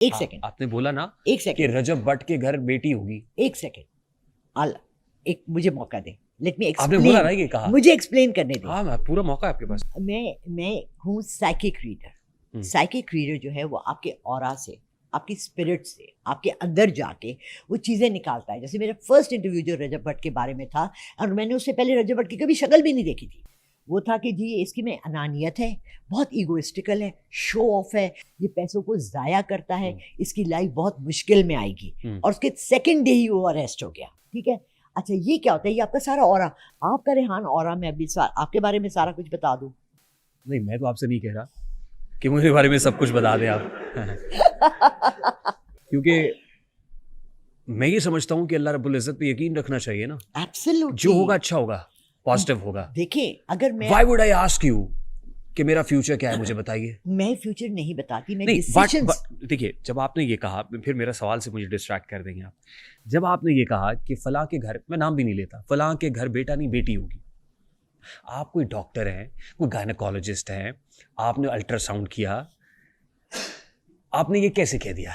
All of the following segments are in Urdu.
ایک سیکنڈ, آپ نے بولا نا ایک کہ سیکنڈ, رجب بٹ کے گھر بیٹی ہوگی. ایک سیکنڈ, ایک مجھے موقع دیں, لیٹ می آپ نے بولا نا ایکسپلین, یہ کہا. مجھے ایکسپلین کرنے دیں. ہاں پورا موقع ہے آپ کے پاس. میں ہوں سائیکک ریڈر. سائیکک ریڈر جو ہے وہ آپ کے اورا سے, آپ کی اسپرٹ سے, آپ کے اندر جا کے وہ چیزیں نکالتا ہے. جیسے میرا فرسٹ انٹرویو جو رجب بٹ کے بارے میں تھا, اور میں نے اس سے پہلے رجب بٹ کی کبھی شکل بھی نہیں دیکھی تھی, وہ تھا کہ جی اس کی میں انانیت ہے, بہت ایگوئسٹیکل ہے, شو آف ہے, یہ پیسوں کو ضائع کرتا ہے, اس کی لائف بہت مشکل میں آئے گی, اور اس کے سیکنڈ ڈے ہی وہ اریسٹ ہو گیا. ٹھیک ہے, اچھا یہ کیا ہوتا ہے, یہ آپ کا سارا اورا, آپ کا ریحان اورا میں ابھی آپ کے بارے میں سارا کچھ بتا دوں. نہیں, میں تو آپ سے نہیں کہہ رہا کہ میرے بارے میں سب کچھ بتا دیں آپ, کیونکہ میں یہ سمجھتا ہوں کہ اللہ رب العزت پہ یقین رکھنا چاہیے نا. ایبسلیوٹلی, جو ہوگا اچھا ہوگا, پازیٹیو ہوگا. دیکھیں اگر میں, Y would I ask you کہ میرا فیوچر کیا ہے, مجھے بتائیے. میں فیوچر نہیں بتاتی, میں نہیں, ڈیسیژنز. دیکھیے جب آپ نے یہ کہا, پھر میرا سوال سے مجھے ڈسٹریکٹ کر دیں گے آپ. جب آپ نے یہ کہا کہ فلاں کے گھر, میں نام بھی نہیں لیتا, فلاں کے گھر بیٹا نہیں بیٹی ہوگی, آپ کوئی ڈاکٹر ہیں, کوئی گائنیکولوجسٹ ہیں, آپ نے الٹرا ساؤنڈ کیا, آپ نے یہ کیسے کہہ دیا؟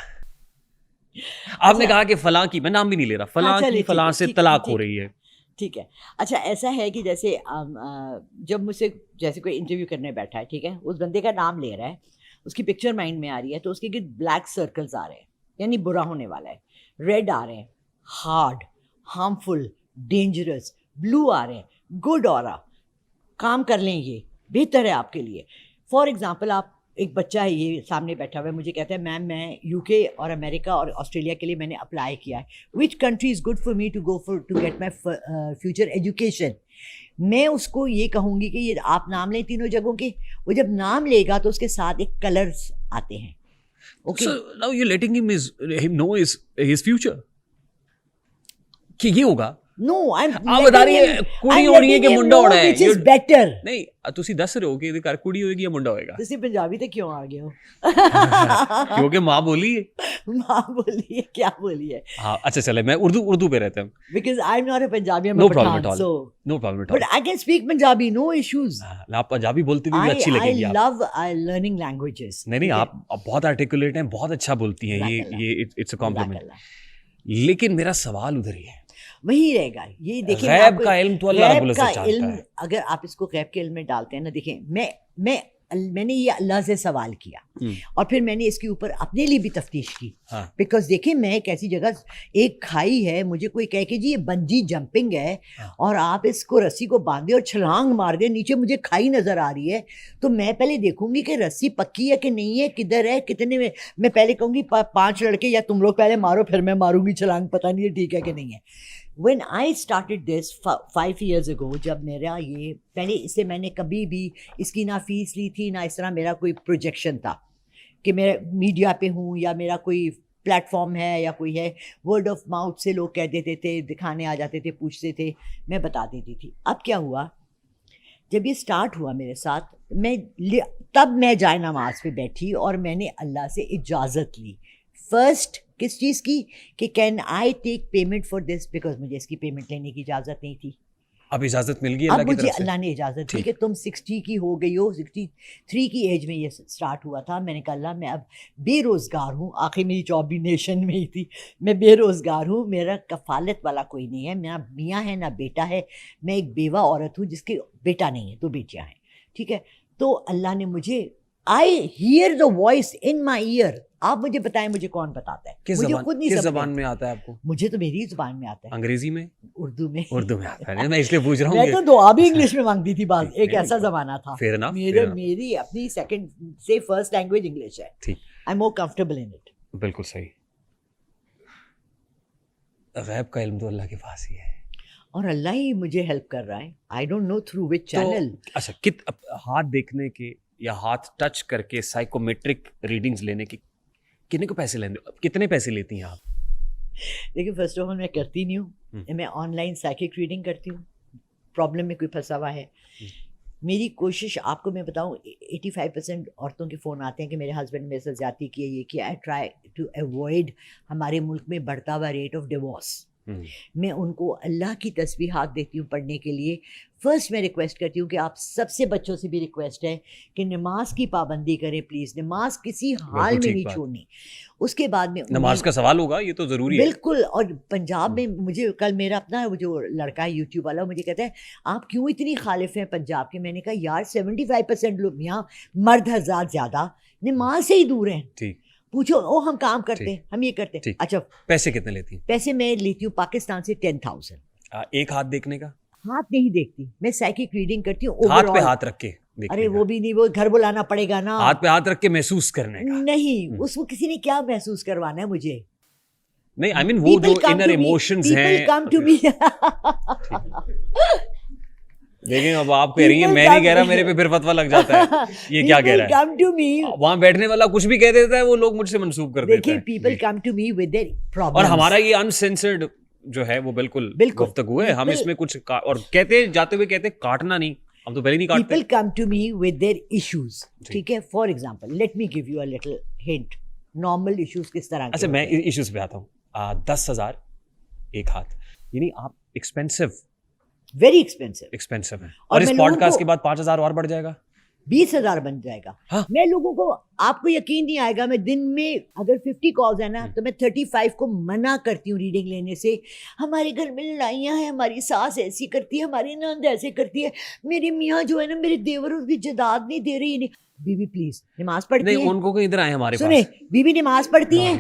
آپ نے کہا کہ فلاں کی, میں نام بھی نہیں لے رہا, فلاں کی فلاں سے طلاق ہو رہی ہے. ٹھیک ہے, اچھا ایسا ہے کہ جیسے جب مجھ سے جیسے کوئی انٹرویو کرنے بیٹھا ہے, ٹھیک ہے, اس بندے کا نام لے رہا ہے, اس کی پکچر مائنڈ میں آ رہی ہے, تو اس کے گرد بلیک سرکلز آ رہے ہیں, یعنی برا ہونے والا ہے, ریڈ آ رہے ہیں, ہارڈ, ہارمفل, ڈینجرس, بلو آ رہے ہیں, گڈ اورا, کام کر لیں, یہ بہتر ہے آپ کے لیے. فار ایگزامپل, آپ ایک بچہ ہے یہ سامنے بیٹھا ہوا ہے, مجھے کہتا ہے میم میں یو کے اور امریکہ اور آسٹریلیا کے لیے میں نے اپلائی کیا ہے, which country is good for me to go for to get my future education. میں اس کو یہ کہوں گی کہ یہ آپ نام لیں تینوں جگہوں کے, وہ جب نام لے گا تو اس کے ساتھ ایک کلرس آتے ہیں. Okay, So now you're letting him know his future کہ یہ ہوگا. No, I'm بتا رہی ہے کڑی ہونی ہے کہ منڈا ہونا ہے, which is better. نہیں تسی دس رہے ہو کہ گھر کڑی ہوئے گی یا منڈا ہوئے گا. تسی پنجابی تے کیوں آ گئے ہو؟ کیونکہ ماں بولی ہے. ماں بولی ہے, کیا بولی ہے. ہاں اچھا چلے, میں اردو پہ رہتا ہوں. Because I'm not a Punjabi, I'm a Pathan, so no problem at all. But I can speak Punjabi, no issues. آپ پنجابی بولتی بھی اچھی لگے گی. I love learning languages. نہیں آپ بہت آرٹیکولیٹ ہیں, بہت اچھا بولتی ہیں, یہ اٹس اے کمپلیمنٹ. لیکن میرا سوال ادھر ہی ہے, وہی رہے گا. یہ دیکھیں, غیب کا علم تو اللہ رب العزت جانتا ہے. اگر آپ اس کو غیب کے علم میں ڈالتے ہیں نا, دیکھیں میں نے یہ اللہ سے سوال کیا, اور پھر میں نے اس کے اوپر اپنے لیے بھی تفتیش کی, بیکاز دیکھیں میں ایک ایسی جگہ, ایک کھائی ہے, مجھے کوئی کہے کہ جی یہ بنجی جمپنگ ہے, اور آپ اس کو رسی کو باندھے اور چھلانگ مار دیں, نیچے مجھے کھائی نظر آ رہی ہے, تو میں پہلے دیکھوں گی کہ رسی پکی ہے کہ نہیں ہے, کدھر ہے, کتنے میں پہلے کہوں گی 5 لڑکے یا تم لوگ پہلے مارو, پھر میں ماروں گی چھلانگ, پتہ نہیں ٹھیک ہے کہ نہیں ہے. When I started this 5 years ago, جب میرا یہ پہلے, اس سے میں نے کبھی بھی اس کی نہ فیس لی تھی, نہ اس طرح میرا کوئی پروجیکشن تھا کہ میں میڈیا پہ ہوں یا میرا کوئی پلیٹ فارم ہے یا کوئی ہے. ورڈ آف ماؤتھ سے لوگ کہہ دیتے تھے, دکھانے آ جاتے تھے, پوچھتے تھے, میں بتا دیتی تھی. اب کیا ہوا, جب یہ اسٹارٹ ہوا میرے ساتھ, تب میں جائے نماز پہ بیٹھی اور میں نے اللہ سے اجازت لی. فرسٹ کس چیز کی, کہ can I take payment for this, because مجھے اس کی پیمنٹ لینے کی اجازت نہیں تھی. اب اجازت مل گئی اب اللہ کی مجھے طرف سے. اللہ نے اجازت دی کہ تم 60 کی ہو گئی ہو, 63 کی ایج میں یہ سٹارٹ ہوا تھا. میں نے کہا اللہ میں اب بے روزگار ہوں, آخر میری جاب بھی نیشن میں ہی تھی, میں بے روزگار ہوں, میرا کفالت والا کوئی نہیں ہے, میرا میاں ہے نہ بیٹا ہے, میں ایک بیوہ عورت ہوں جس کے بیٹا نہیں ہے, 2 بیٹیاں ہیں. ٹھیک ہے, تو اللہ نے مجھے, I hear the voice in my ear. آپ مجھے بتائیں مجھے کون بتاتا ہے, مجھے خود نہیں. کس زبان میں آتا ہے آپ کو؟ مجھے تو میری زبان میں آتا ہے. انگریزی میں, اردو میں. اردو میں آتا ہے, میں اس لیے پوچھ رہا ہوں. میں تو دعا بھی انگلش میں مانگتی تھی بعض, ایک ایسا زمانہ تھا. میری اپنی سیکنڈ سے فرسٹ لینگویج انگلش ہے. I am more comfortable in it. بالکل صحیح. غیب کا علم تو اللہ کے پاس ہی ہے, اور اللہ ہی مجھے ہیلپ کر رہا ہے. I don't know through which channel. اچھا, ہاتھ دیکھنے کے یا ہاتھ ٹچ کر کے سائیکومیٹرک ریڈنگز لینے کی کتنے کو پیسے لیتے, کتنے پیسے لیتی ہیں آپ؟ دیکھیں فرسٹ آف آل میں کرتی نہیں ہوں, میں آن لائن سائیکک ریڈنگ کرتی ہوں. پرابلم میں کوئی پھنسا ہوا ہے, میری کوشش آپ کو میں بتاؤں, 85% عورتوں کے فون آتے ہیں کہ میرے ہسبینڈ نے میرے ساتھ زیادتی کی ہے, یہ کیا. آئی ٹرائی ٹو اوائڈ ہمارے ملک میں بڑھتا ہوا ریٹ آف ڈیورس. میں ان کو اللہ کی تسبیحات دیتی ہوں پڑھنے کے لیے. فرسٹ میں ریکویسٹ کرتی ہوں کہ آپ سب سے بچوں سے بھی ریکویسٹ ہے کہ نماز کی پابندی کریں پلیز, نماز کسی حال میں نہیں چھوڑنی. اس کے بعد میں نماز کا سوال ہوگا, یہ تو ضروری ہے بالکل. اور پنجاب میں مجھے کل میرا اپنا وہ جو لڑکا ہے یوٹیوب والا, مجھے کہتا ہے آپ کیوں اتنی خالف ہیں پنجاب کے. میں نے کہا یار 75% لوگ یہاں مرد حضرات زیادہ نماز سے ہی دور ہیں. ٹھیک, پوچھو او ہم کام کرتے ہیں, ہم یہ کرتے ہیں. اچھا پیسے کتنے لیتی ہیں؟ پیسے میں لیتی ہوں پاکستان سے 10,000. ایک ہاتھ دیکھنے کا؟ ہاتھ نہیں دیکھتی میں, سائیکک ریڈنگ کرتی ہوں. ہاتھ پہ ہاتھ رکھ کے؟ ارے وہ بھی نہیں, وہ گھر بلانا پڑے گا نا. ہاتھ پہ ہاتھ رکھ کے محسوس کرنے کا نہیں, اس کو کسی نے کیا محسوس کروانا ہے مجھے. نہیں آئی مین وہ جو انر ایموشنز ہیں. Come to me. دیکھیں اب آپ کہہ رہی ہیں, میں نہیں کہہ رہا, میرے پہ پھر فتویٰ لگ جاتا ہے. یہ کیا کہہ رہا ہے؟ وہاں بیٹھنے والا کچھ بھی کہہ دیتا ہے, وہ لوگ مجھ سے منسوب کر دیتے ہیں. People come to me with their problems. اور ہمارا یہ انسینسرڈ جو ہے وہ بالکل گفتگو ہے, ہم اس میں کچھ اور کہتے جاتے ہوئے کہتے کاٹنا نہیں, ہم تو پہلے نہیں کاٹتے. People come to me with their issues. ٹھیک ہے, for example let me give you a little hint. Normal issues کس طرح؟ اچھا میں ایشوز پہ آتا ہوں. 10,000 ایک ہاتھ, یعنی آپ ایکسپینسو, ویری ایکسپینسو ہیں. اور اس پوڈ کاسٹ کے بعد 5,000 اور بڑھ جائے گا, 20,000 بن جائے گا. میں لوگوں کو, آپ کو یقین نہیں آئے گا, میں دن میں اگر 50 کالز ہیں نا تو میں 35 کو منع کرتی ہوں ریڈنگ لینے سے. ہمارے گھر میں لڑائیاں ہیں, ہماری ساس ایسی کرتی ہے, ہماری نند ایسے کرتی ہے, میری میاں جو ہے نا میرے دیور اس کی جداد نہیں دے رہی. بیوی پلیز نماز پڑھتی ہے. نہیں ان کو ادھر آئے ہمارے سنیں, بیوی نماز پڑھتی ہیں,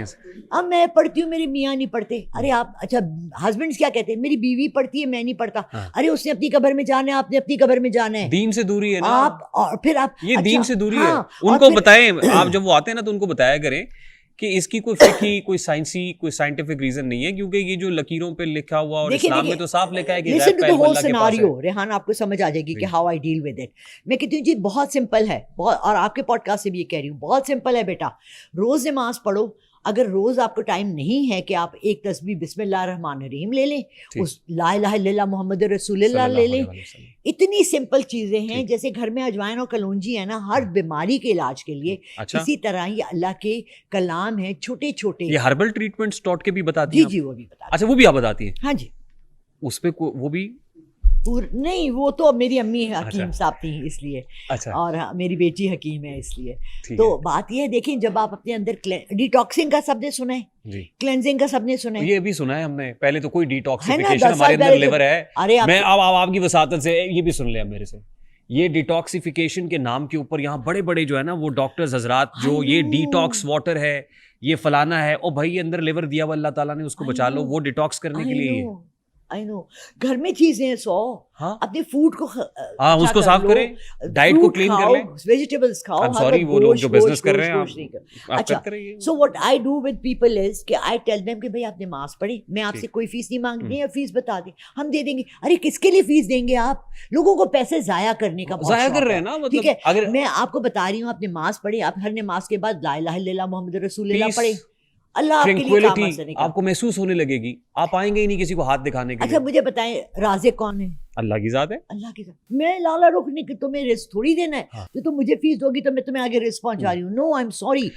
اب میں پڑھتی ہوں, میری میاں نہیں پڑھتے. ارے آپ, اچھا ہسبینڈس کیا کہتے ہیں, میری بیوی پڑھتی ہے میں نہیں پڑھتا. ارے اس نے اپنی قبر میں جانا ہے, آپ نے اپنی قبر میں جانا ہے. دین سے دوری ہے نا آپ, اور پھر آپ یہ دین سے دوری ہے. ان کو بتائیں, آپ جب وہ آتے ہیں نا تو ان کو بتایا کریں کہ اس کی کوئی فقہی, کوئی سائنسی, کوئی سائنٹیفک ریزن نہیں ہے, کیونکہ یہ جو لکیروں پہ لکھا ہوا, اور اسلام میں تو صاف لکھا ہے کہ listen to the whole scenario. Rehan آپ کو سمجھ آ جائے گی کہ how I deal with it. میں کہتی ہوں جی بہت سمپل ہے, اور آپ کے پوڈ کاسٹ سے بھی یہ کہہ رہی ہوں, بہت سمپل ہے بیٹا. روز نماز پڑھو. اگر روز آپ کو ٹائم نہیں ہے کہ آپ ایک تسبیح بسم اللہ الرحمن الرحیم لے لیں, اس لا الہ الا اللہ محمد رسول اللہ لے لیں. اتنی سمپل چیزیں ہیں, جیسے گھر میں اجوائن اور کلونجی ہے نا ہر بیماری کے علاج کے لیے, اسی طرح یہ اللہ کے کلام ہیں چھوٹے چھوٹے. یہ ہربل ٹریٹمنٹس ڈاٹ کے بھی بتاتی ہیں؟ جی وہ بھی بتا. اچھا وہ بھی آپ بتاتی ہیں؟ ہاں جی. اس پہ وہ بھی نہیں, وہ تو میری امی حکیم صاحب تھیں اس لیے, اور میری بیٹی حکیم ہے اس لیے. تو بات یہ ہے, دیکھیں جب آپ اپنے اندر ڈیٹاکسنگ کا سب نے سنا ہے, کلینزنگ کا سب نے سنا ہے, یہ بھی سنا ہے ہم نے. پہلے تو کوئی ڈیٹاکسیفیکیشن ہمارے اندر لیور ہے. میں اب آپ کی وساطت سے یہ بھی سن لیں اب میرے سے, یہ ڈیٹاکسیفیکیشن کے نام کے اوپر یہاں بڑے بڑے جو ہے نا وہ ڈاکٹرز حضرات جو یہ ڈیٹاکس واٹر ہے, یہ فلانا ہے, او بھائی اندر لیور دیا ہوا اللہ تعالیٰ نے, اس کو بچا لو, وہ ڈیٹاکس کرنے کے لیے. I know. گھر میں چیزیں 100, اپنے فوڈ کو اس کو صاف کریں, ڈائٹ کو کلین کر لیں, ویجیٹیبلز کھاؤ. I'm sorry وہ لوگ جو بزنس کر رہے ہیں. اچھا, so what I do with people is کہ I tell them کہ بھائی آپ نماز پڑھی, میں آپ سے کوئی فیس نہیں مانگتی ہے, فیس بتا دیں ہم دے دیں گے. ارے کس کے لیے فیس دیں گے آپ, لوگوں کو پیسے ضائع کرنے کا ضائع کر رہے ہیں نا. ٹھیک ہے, میں آپ کو بتا رہی ہوں آپ نماز پڑھیں, آپ ہر نماز کے بعد لا الہ الا اللہ محمد رسول اللہ پڑھیں, اللہ آپ کے لیے کام آسانے کا. آپ کو محسوس ہونے لگے گی, آپ آئیں گے ہی نہیں کسی کو ہاتھ دکھانے کے لیے. اچھا مجھے بتائیں رازق کون ہے؟ اللہ کی ذات ہے. اللہ کی ذات. میں لالا رخ نہیں کہ تمہیں رزق تھوڑی دینا ہے, تو تم مجھے فیس دو گی تو میں تمہیں آگے رزق پہنچا رہی ہوں. نو, آئی ایم سوری.